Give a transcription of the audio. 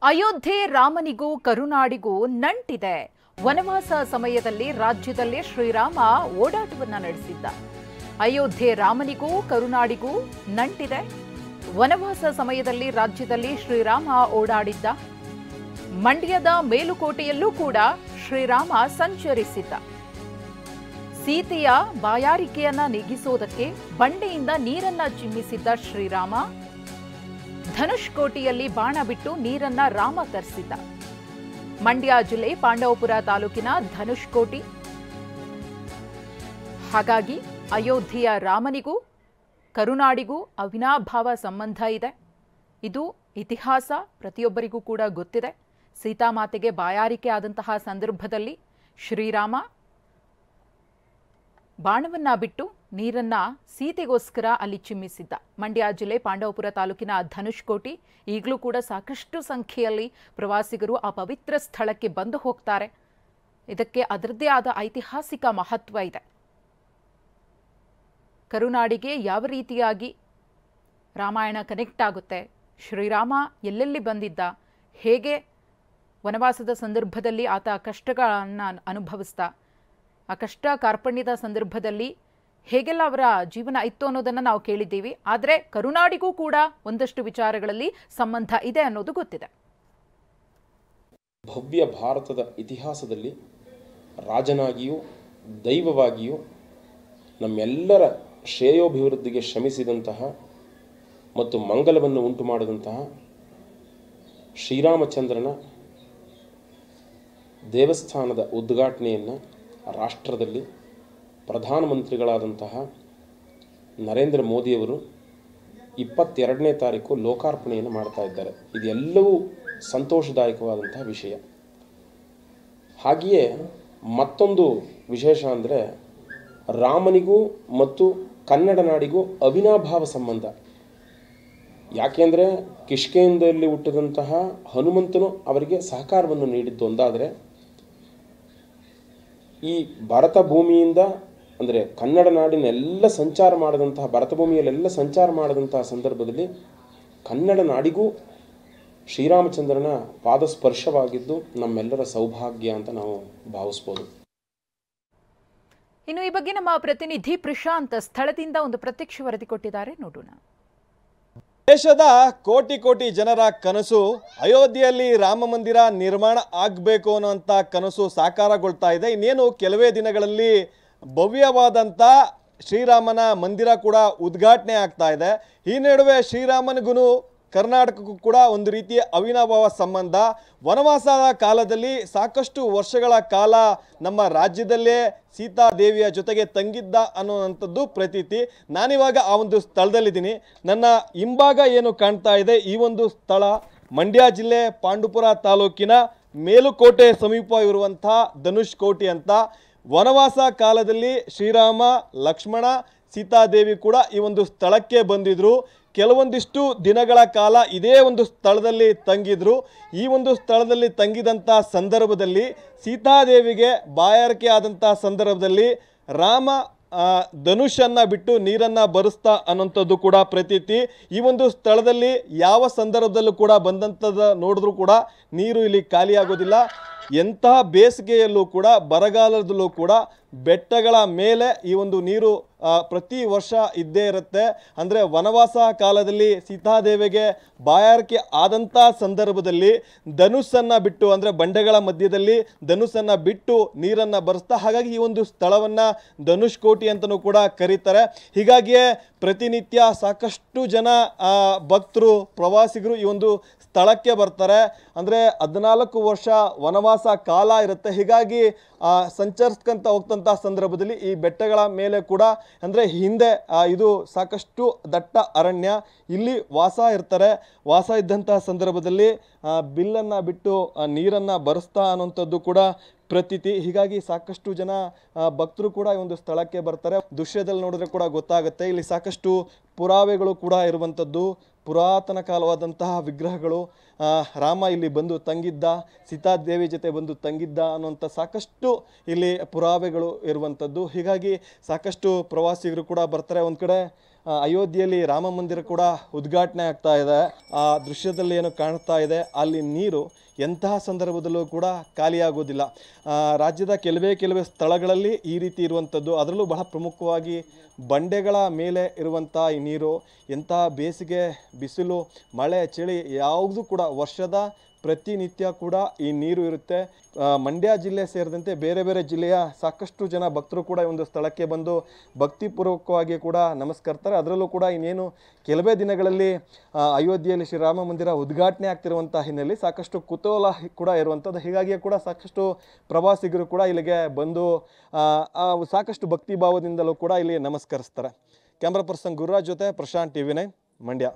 ಅಯೋಧ್ಯೆ ರಾಮನಿಗೂ ಕರುನಾಡಿಗೂ ನಂಟಿದೆ. ವನವಾಸ ಸಮಯದಲ್ಲಿ ರಾಜ್ಯದಲ್ಲಿ ಶ್ರೀರಾಮ ಓಡಾಟವನ್ನ ನಡೆಸಿದ್ದ. ಅಯೋಧ್ಯೆ ರಾಮನಿಗೂ ಕರುನಾಡಿಗೂ ನಂಟಿದೆ. ವನವಾಸ ಸಮಯದಲ್ಲಿ ರಾಜ್ಯದಲ್ಲಿ ಶ್ರೀರಾಮ ಓಡಾಡಿದ್ದ. ಮಂಡ್ಯದ ಮೇಲುಕೋಟೆಯಲ್ಲೂ ಕೂಡ ಶ್ರೀರಾಮ ಸಂಚರಿಸಿದ್ದ. ಸೀತೆಯ ಬಾಯಾರಿಕೆಯನ್ನ ನೀಗಿಸೋದಕ್ಕೆ ಬಂಡೆಯಿಂದ ನೀರನ್ನ ಚಿಮ್ಮಿಸಿದ್ದ ಶ್ರೀರಾಮ ಧನುಷ್ಕೋಟಿಯಲ್ಲಿ ಬಾಣ ಬಿಟ್ಟು ನೀರನ್ನ ರಾಮ ತರಿಸಿದ್ದ. ಮಂಡ್ಯ ಜಿಲ್ಲೆ ಪಾಂಡವಪುರ ತಾಲೂಕಿನ ಧನುಷ್ಕೋಟಿ. ಹಾಗಾಗಿ ಅಯೋಧ್ಯೆಯ ರಾಮನಿಗೂ ಕರುನಾಡಿಗೂ ಅವಿನಾಭಾವ ಸಂಬಂಧ ಇದೆ. ಇದು ಇತಿಹಾಸ ಪ್ರತಿಯೊಬ್ಬರಿಗೂ ಕೂಡ ಗೊತ್ತಿದೆ. ಸೀತಾಮಾತೆಗೆ ಬಾಯಾರಿಕೆ ಆದಂತಹ ಸಂದರ್ಭದಲ್ಲಿ ಶ್ರೀರಾಮ ಬಾಣವನ್ನ ಬಿಟ್ಟು ನೀರನ್ನ ಸೀತೆಗೋಸ್ಕರ ಅಲ್ಲಿ ಚಿಮ್ಮಿಸಿದ್ದ. ಮಂಡ್ಯ ಜಿಲ್ಲೆ ಪಾಂಡವಪುರ ತಾಲೂಕಿನ ಧನುಷ್ಕೋಟಿ. ಈಗಲೂ ಕೂಡ ಸಾಕಷ್ಟು ಸಂಖ್ಯೆಯಲ್ಲಿ ಪ್ರವಾಸಿಗರು ಆ ಪವಿತ್ರ ಸ್ಥಳಕ್ಕೆ ಬಂದು ಹೋಗ್ತಾರೆ. ಇದಕ್ಕೆ ಅದರದ್ದೇ ಆದ ಐತಿಹಾಸಿಕ ಮಹತ್ವ ಇದೆ. ಕರುನಾಡಿಗೆ ಯಾವ ರೀತಿಯಾಗಿ ರಾಮಾಯಣ ಕನೆಕ್ಟ್ ಆಗುತ್ತೆ, ಶ್ರೀರಾಮ ಎಲ್ಲೆಲ್ಲಿ ಬಂದಿದ್ದ, ಹೇಗೆ ವನವಾಸದ ಸಂದರ್ಭದಲ್ಲಿ ಆತ ಕಷ್ಟಗಳನ್ನು ಅನುಭವಿಸ್ತಾ, ಆ ಕಷ್ಟ ಕಾರ್ಪಣ್ಯದ ಸಂದರ್ಭದಲ್ಲಿ ಹೇಗೆಲ್ಲ ಅವರ ಜೀವನ ಇತ್ತು ಅನ್ನೋದನ್ನು ನಾವು ಕೇಳಿದ್ದೀವಿ. ಆದರೆ ಕರುನಾಡಿಗೂ ಕೂಡ ಒಂದಷ್ಟು ವಿಚಾರಗಳಲ್ಲಿ ಸಂಬಂಧ ಇದೆ ಅನ್ನೋದು ಗೊತ್ತಿದೆ. ಭವ್ಯ ಭಾರತದ ಇತಿಹಾಸದಲ್ಲಿ ರಾಜನಾಗಿಯೂ ದೈವವಾಗಿಯೂ ನಮ್ಮೆಲ್ಲರ ಶ್ರೇಯೋಭಿವೃದ್ಧಿಗೆ ಶ್ರಮಿಸಿದಂತಹ ಮತ್ತು ಮಂಗಲವನ್ನು ಉಂಟು ಮಾಡಿದಂತಹ ಶ್ರೀರಾಮಚಂದ್ರನ ದೇವಸ್ಥಾನದ ಉದ್ಘಾಟನೆಯನ್ನು ರಾಷ್ಟ್ರದಲ್ಲಿ ಪ್ರಧಾನಮಂತ್ರಿಗಳಾದಂತಹ ನರೇಂದ್ರ ಮೋದಿಯವರು 22ನೇ ತಾರೀಕು ಲೋಕಾರ್ಪಣೆಯನ್ನು ಮಾಡ್ತಾ ಇದ್ದಾರೆ. ಇದೆಲ್ಲವೂ ಸಂತೋಷದಾಯಕವಾದಂತಹ ವಿಷಯ. ಹಾಗೆಯೇ ಮತ್ತೊಂದು ವಿಶೇಷ ಅಂದರೆ ರಾಮನಿಗೂ ಮತ್ತು ಕನ್ನಡ ನಾಡಿಗೂ ಅವಿನಾಭಾವ ಸಂಬಂಧ. ಯಾಕೆಂದರೆ ಕಿಷ್ಕಿಂಧೆಯಲ್ಲಿ ಹುಟ್ಟಿದಂತಹ ಹನುಮಂತನು ಅವರಿಗೆ ಸಹಕಾರವನ್ನು ನೀಡಿದ್ದು ಒಂದಾದರೆ, ಈ ಭರತ ಭೂಮಿಯಿಂದ ಅಂದರೆ ಕನ್ನಡ ನಾಡಿನೆಲ್ಲ ಸಂಚಾರ ಮಾಡಿದಂತಹ ಭರತ ಭೂಮಿಯಲ್ಲೆಲ್ಲ ಸಂಚಾರ ಮಾಡಿದಂತಹ ಸಂದರ್ಭದಲ್ಲಿ ಕನ್ನಡ ನಾಡಿಗೂ ಶ್ರೀರಾಮಚಂದ್ರನ ಪಾದಸ್ಪರ್ಶವಾಗಿದ್ದು ನಮ್ಮೆಲ್ಲರ ಸೌಭಾಗ್ಯ ಅಂತ ನಾವು ಭಾವಿಸ್ಬೋದು. ಇನ್ನು ಈ ಬಗ್ಗೆ ನಮ್ಮ ಪ್ರತಿನಿಧಿ ಪ್ರಶಾಂತ್ ಸ್ಥಳದಿಂದ ಒಂದು ಪ್ರತ್ಯಕ್ಷ ವರದಿ ಕೊಟ್ಟಿದ್ದಾರೆ, ನೋಡೋಣ. ದೇಶದ ಕೋಟಿ ಕೋಟಿ ಜನರ ಕನಸು ಅಯೋಧ್ಯೆಯಲ್ಲಿ ರಾಮ ಮಂದಿರ ನಿರ್ಮಾಣ ಆಗಬೇಕು ಅನ್ನೋಂಥ ಕನಸು ಸಾಕಾರಗೊಳ್ತಾ ಇದೆ. ಇನ್ನೇನು ಕೆಲವೇ ದಿನಗಳಲ್ಲಿ ಭವ್ಯವಾದಂಥ ಶ್ರೀರಾಮನ ಮಂದಿರ ಕೂಡ ಉದ್ಘಾಟನೆ ಆಗ್ತಾ ಇದೆ. ಈ ನಡುವೆ ಶ್ರೀರಾಮನಿಗೂ ಕರ್ನಾಟಕಕ್ಕೂ ಕೂಡ ಒಂದು ರೀತಿಯ ಅವಿನಾಭಾವ ಸಂಬಂಧ. ವನವಾಸದ ಕಾಲದಲ್ಲಿ ಸಾಕಷ್ಟು ವರ್ಷಗಳ ಕಾಲ ನಮ್ಮ ರಾಜ್ಯದಲ್ಲೇ ಸೀತಾದೇವಿಯ ಜೊತೆಗೆ ತಂಗಿದ್ದ ಅನ್ನೋವಂಥದ್ದು ಪ್ರತೀತಿ. ನಾನಿವಾಗ ಆ ಒಂದು ಸ್ಥಳದಲ್ಲಿದ್ದೀನಿ. ನನ್ನ ಹಿಂಭಾಗ ಏನು ಕಾಣ್ತಾ ಇದೆ, ಈ ಒಂದು ಸ್ಥಳ ಮಂಡ್ಯ ಜಿಲ್ಲೆ ಪಾಂಡವಪುರ ತಾಲೂಕಿನ ಮೇಲುಕೋಟೆ ಸಮೀಪ ಇರುವಂಥ ಧನುಷ್ಕೋಟಿ ಅಂತ. ವನವಾಸ ಕಾಲದಲ್ಲಿ ಶ್ರೀರಾಮ, ಲಕ್ಷ್ಮಣ, ಸೀತಾದೇವಿ ಕೂಡ ಈ ಒಂದು ಸ್ಥಳಕ್ಕೆ ಬಂದಿದ್ರು. ಕೆಲವೊಂದಿಷ್ಟು ದಿನಗಳ ಕಾಲ ಇದೇ ಒಂದು ಸ್ಥಳದಲ್ಲಿ ತಂಗಿದ್ರು. ಈ ಒಂದು ಸ್ಥಳದಲ್ಲಿ ತಂಗಿದಂಥ ಸಂದರ್ಭದಲ್ಲಿ ಸೀತಾದೇವಿಗೆ ಬಾಯಾರಿಕೆ ಆದಂಥ ಸಂದರ್ಭದಲ್ಲಿ ರಾಮ ಧನುಷನ್ನು ಬಿಟ್ಟು ನೀರನ್ನು ಬರೆಸ್ತಾ ಅನ್ನೋಂಥದ್ದು ಕೂಡ ಪ್ರತೀತಿ. ಈ ಒಂದು ಸ್ಥಳದಲ್ಲಿ ಯಾವ ಸಂದರ್ಭದಲ್ಲೂ ಕೂಡ ಬಂದಂಥದ್ದು ನೋಡಿದ್ರೂ ಕೂಡ ನೀರು ಇಲ್ಲಿ ಖಾಲಿಯಾಗೋದಿಲ್ಲ. ಎಂತಹ ಬೇಸಿಗೆಯಲ್ಲೂ ಕೂಡ ಬರಗಾಲದಲ್ಲೂ ಕೂಡ ಬೆಟ್ಟಗಳ ಮೇಲೆ ಈ ಒಂದು ನೀರು ಪ್ರತಿ ವರ್ಷ ಇದ್ದೇ ಇರುತ್ತೆ. ಅಂದರೆ ವನವಾಸ ಕಾಲದಲ್ಲಿ ಸೀತಾದೇವಿಗೆ ಬಾಯಾರಿಕೆ ಆದಂಥ ಸಂದರ್ಭದಲ್ಲಿ ಧನುಸ್ಸನ್ನು ಬಿಟ್ಟು, ಅಂದರೆ ಬಂಡೆಗಳ ಮಧ್ಯದಲ್ಲಿ ಧನುಸ್ಸನ್ನು ಬಿಟ್ಟು ನೀರನ್ನು ಬರೆಸ್ತಾ, ಹಾಗಾಗಿ ಈ ಒಂದು ಸ್ಥಳವನ್ನು ಧನುಷ್ಕೋಟಿ ಅಂತಲೂ ಕೂಡ ಕರೀತಾರೆ. ಹೀಗಾಗಿಯೇ ಪ್ರತಿನಿತ್ಯ ಸಾಕಷ್ಟು ಜನ ಭಕ್ತರು, ಪ್ರವಾಸಿಗರು ಈ ಒಂದು ಸ್ಥಳಕ್ಕೆ ಬರ್ತಾರೆ. ಅಂದರೆ 14 ವರ್ಷ ವನವಾಸ ಕಾಲ ಇರುತ್ತೆ. ಹೀಗಾಗಿ ಸಂಚರಿಸ್ಕೊಂತ ಹೋಗ್ತಂಥ ಸಂದರ್ಭದಲ್ಲಿ ಈ ಬೆಟ್ಟಗಳ ಮೇಲೆ ಕೂಡ, ಅಂದರೆ ಹಿಂದೆ ಇದು ಸಾಕಷ್ಟು ದಟ್ಟ ಅರಣ್ಯ, ಇಲ್ಲಿ ವಾಸ ಇರ್ತಾರೆ. ವಾಸ ಇದ್ದಂತಹ ಸಂದರ್ಭದಲ್ಲಿ ಬಿಲ್ಲನ್ನು ಬಿಟ್ಟು ನೀರನ್ನು ಬರೆಸ್ತಾ ಅನ್ನೋಂಥದ್ದು ಕೂಡ ಪ್ರತೀತಿ. ಹೀಗಾಗಿ ಸಾಕಷ್ಟು ಜನ ಭಕ್ತರು ಕೂಡ ಈ ಒಂದು ಸ್ಥಳಕ್ಕೆ ಬರ್ತಾರೆ. ದೃಶ್ಯದಲ್ಲಿ ನೋಡಿದ್ರೆ ಕೂಡ ಗೊತ್ತಾಗುತ್ತೆ, ಇಲ್ಲಿ ಸಾಕಷ್ಟು ಪುರಾವೆಗಳು ಕೂಡ ಇರುವಂಥದ್ದು. ಪುರಾತನ ಕಾಲವಾದಂತಹ ವಿಗ್ರಹಗಳು, ರಾಮ ಇಲ್ಲಿ ಬಂದು ತಂಗಿದ್ದ, ಸೀತಾದೇವಿ ಜೊತೆ ಬಂದು ತಂಗಿದ್ದ ಅನ್ನುವಂಥ ಸಾಕಷ್ಟು ಇಲ್ಲಿ ಪುರಾವೆಗಳು ಇರುವಂಥದ್ದು. ಹೀಗಾಗಿ ಸಾಕಷ್ಟು ಪ್ರವಾಸಿಗರು ಕೂಡ ಬರ್ತಾರೆ. ಒಂದು ಕಡೆ ಅಯೋಧ್ಯೆಯಲ್ಲಿ ರಾಮ ಮಂದಿರ ಕೂಡ ಉದ್ಘಾಟನೆ ಆಗ್ತಾ ಇದೆ. ಆ ದೃಶ್ಯದಲ್ಲಿ ಏನು ಕಾಣ್ತಾ ಇದೆ ಅಲ್ಲಿ ನೀರು ಎಂತಹ ಸಂದರ್ಭದಲ್ಲೂ ಕೂಡ ಖಾಲಿಯಾಗೋದಿಲ್ಲ. ರಾಜ್ಯದ ಕೆಲವೇ ಸ್ಥಳಗಳಲ್ಲಿ ಈ ರೀತಿ ಇರುವಂಥದ್ದು, ಅದರಲ್ಲೂ ಬಹಳ ಪ್ರಮುಖವಾಗಿ ಬಂಡೆಗಳ ಮೇಲೆ ಇರುವಂಥ ಈ ನೀರು ಎಂತಹ ಬೇಸಿಗೆ, ಬಿಸಿಲು, ಮಳೆ, ಚಳಿ ಯಾವುದೂ ಕೂಡ ವರ್ಷದ ಪ್ರತಿನಿತ್ಯ ಕೂಡ ಈ ನೀರು ಇರುತ್ತೆ. ಮಂಡ್ಯ ಜಿಲ್ಲೆ ಸೇರಿದಂತೆ ಬೇರೆ ಬೇರೆ ಜಿಲ್ಲೆಯ ಸಾಕಷ್ಟು ಜನ ಭಕ್ತರು ಕೂಡ ಈ ಒಂದು ಸ್ಥಳಕ್ಕೆ ಬಂದು ಭಕ್ತಿಪೂರ್ವಕವಾಗಿ ಕೂಡ ನಮಸ್ಕರಿಸ್ತಾರೆ. ಅದರಲ್ಲೂ ಕೂಡ ಇನ್ನೇನು ಕೆಲವೇ ದಿನಗಳಲ್ಲಿ ಅಯೋಧ್ಯೆಯಲ್ಲಿ ಶ್ರೀರಾಮ ಮಂದಿರ ಉದ್ಘಾಟನೆ ಆಗ್ತಿರುವಂಥ ಹಿನ್ನೆಲೆಯಲ್ಲಿ ಸಾಕಷ್ಟು ಕುತೂಹಲ ಕೂಡ ಇರುವಂಥದ್ದು. ಹೀಗಾಗಿ ಕೂಡ ಸಾಕಷ್ಟು ಪ್ರವಾಸಿಗರು ಕೂಡ ಇಲ್ಲಿಗೆ ಬಂದು ಸಾಕಷ್ಟು ಭಕ್ತಿ ಭಾವದಿಂದಲೂ ಕೂಡ ಇಲ್ಲಿ ನಮಸ್ಕರಿಸ್ತಾರೆ. ಕ್ಯಾಮ್ರಾ ಪರ್ಸನ್ ಗುರುರಾಜ್ ಜೊತೆ ಪ್ರಶಾಂತ್, TV9 ಮಂಡ್ಯ.